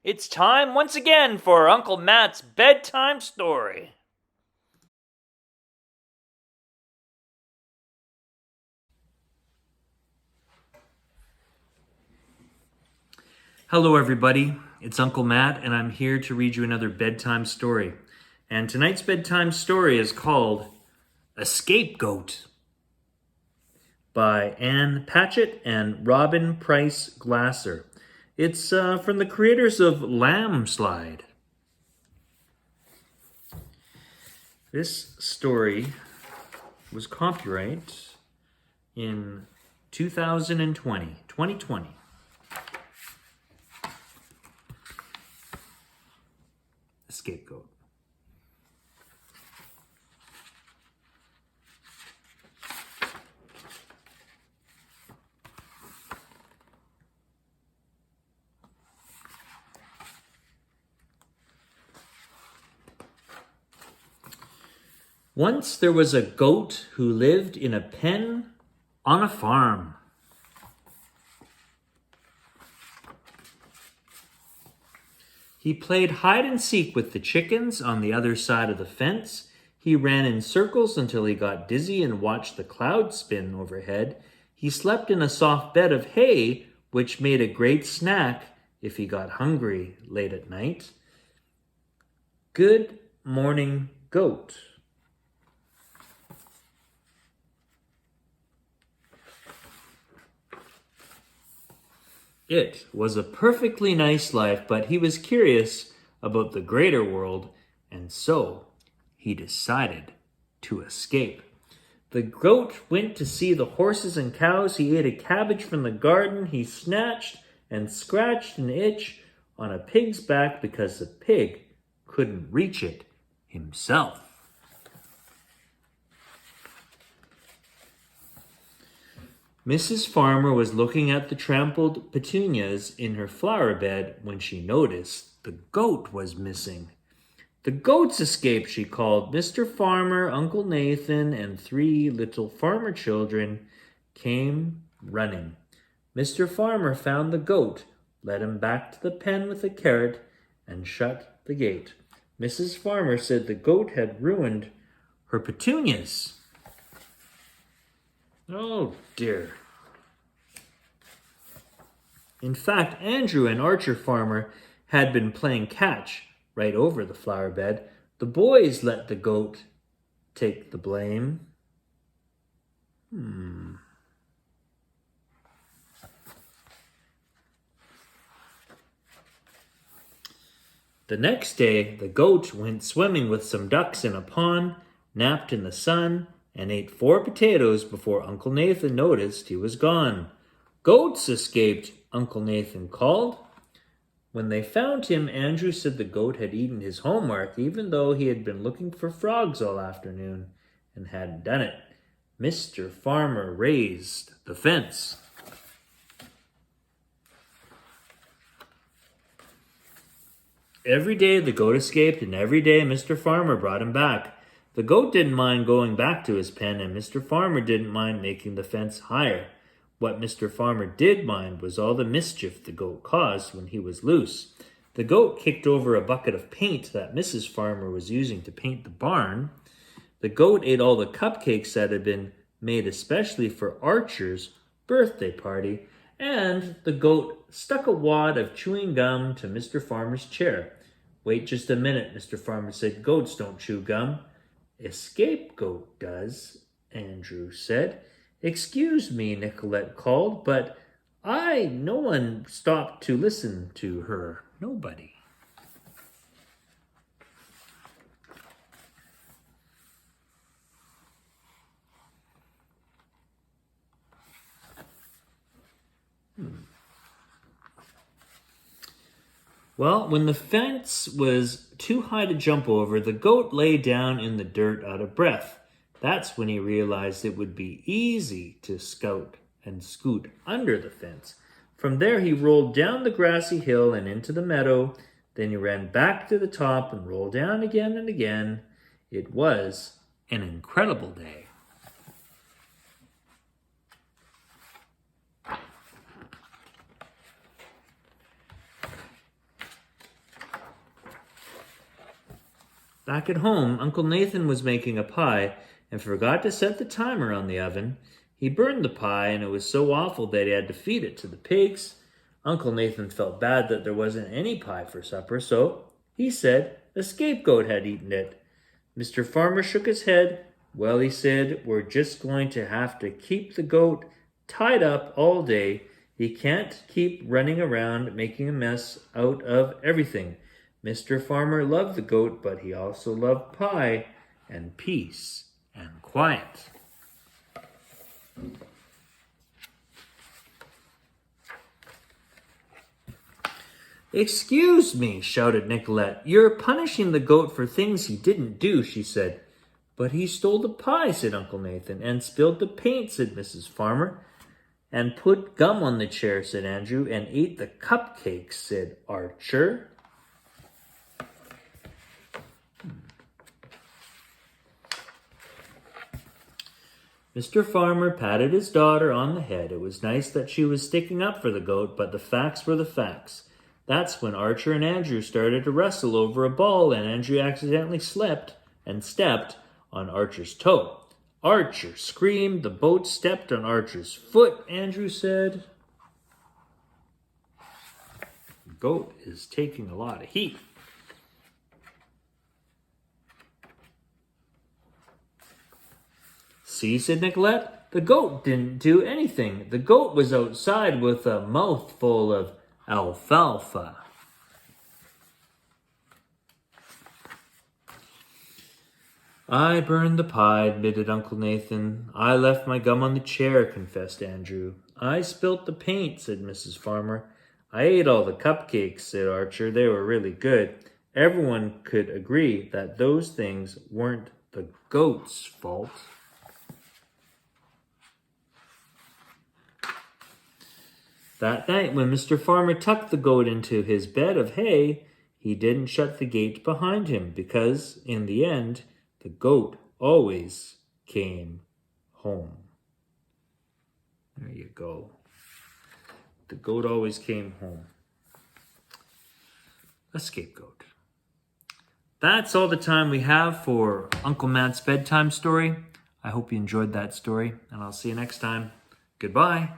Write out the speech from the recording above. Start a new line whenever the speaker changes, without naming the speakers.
It's time once again for Uncle Matt's bedtime story. Hello everybody, it's Uncle Matt and I'm here to read you another bedtime story. And tonight's bedtime story is called A Scapegoat by Patchett and Robin Preiss Glasser. It's from the creators of Lamb Slide. This story was copyright in 2020. A Scapegoat. Once there was a goat who lived in a pen on a farm. He played hide and seek with the chickens on the other side of the fence. He ran in circles until he got dizzy and watched the clouds spin overhead. He slept in a soft bed of hay, which made a great snack if he got hungry late at night. Good morning, goat. It was a perfectly nice life, but he was curious about the greater world, and so he decided to escape. The goat went to see the horses and cows. He ate a cabbage from the garden. He snatched and scratched an itch on a pig's back because the pig couldn't reach it himself. Mrs. Farmer was looking at the trampled petunias in her flower bed when she noticed the goat was missing. The goats escaped, she called. Mr. Farmer, Uncle Nathan, and 3 little farmer children came running. Mr. Farmer found the goat, led him back to the pen with a carrot, and shut the gate. Mrs. Farmer said the goat had ruined her petunias. Oh, dear. In fact, Andrew and Archer Farmer had been playing catch right over the flower bed. The boys let the goat take the blame. The next day, the goat went swimming with some ducks in a pond, napped in the sun, and ate 4 potatoes before Uncle Nathan noticed he was gone. Goats escaped, Uncle Nathan called. When they found him, Andrew said the goat had eaten his homework, even though he had been looking for frogs all afternoon and hadn't done it. Mr. Farmer raised the fence. Every day the goat escaped, and every day Mr. Farmer brought him back. The goat didn't mind going back to his pen, and Mr. Farmer didn't mind making the fence higher. What Mr. Farmer did mind was all the mischief the goat caused when he was loose. The goat kicked over a bucket of paint that Mrs. Farmer was using to paint the barn. The goat ate all the cupcakes that had been made especially for Archer's birthday party, and the goat stuck a wad of chewing gum to Mr. Farmer's chair. Wait just a minute, Mr. Farmer said. Goats don't chew gum. A scapegoat does, Andrew said. Excuse me, Nicolette called, but no one stopped to listen to her. Nobody. Well, when the fence was too high to jump over, the goat lay down in the dirt out of breath. That's when he realized it would be easy to scout and scoot under the fence. From there, he rolled down the grassy hill and into the meadow. Then he ran back to the top and rolled down again and again. It was an incredible day. Back at home, Uncle Nathan was making a pie and forgot to set the timer on the oven. He burned the pie, and it was so awful that he had to feed it to the pigs. Uncle Nathan felt bad that there wasn't any pie for supper, so he said a scapegoat had eaten it. Mr. Farmer shook his head. Well, he said, we're just going to have to keep the goat tied up all day. He can't keep running around making a mess out of everything. Mr. Farmer loved the goat, but he also loved pie and peace and quiet. Excuse me, shouted Nicolette. You're punishing the goat for things he didn't do, she said. But he stole the pie, said Uncle Nathan, and spilled the paint, said Mrs. Farmer. And put gum on the chair, said Andrew, and ate the cupcakes, said Archer. Mr. Farmer patted his daughter on the head. It was nice that she was sticking up for the goat, but the facts were the facts. That's when Archer and Andrew started to wrestle over a ball, and Andrew accidentally slipped and stepped on Archer's toe. Archer screamed. The boat stepped on Archer's foot, Andrew said. The goat is taking a lot of heat. See, said Nicolette, the goat didn't do anything. The goat was outside with a mouthful of alfalfa. I burned the pie, admitted Uncle Nathan. I left my gum on the chair, confessed Andrew. I spilt the paint, said Mrs. Farmer. I ate all the cupcakes, said Archer. They were really good. Everyone could agree that those things weren't the goat's fault. That night, when Mr. Farmer tucked the goat into his bed of hay, he didn't shut the gate behind him because, in the end, the goat always came home. There you go. The goat always came home. A scapegoat. That's all the time we have for Uncle Matt's bedtime story. I hope you enjoyed that story, and I'll see you next time. Goodbye.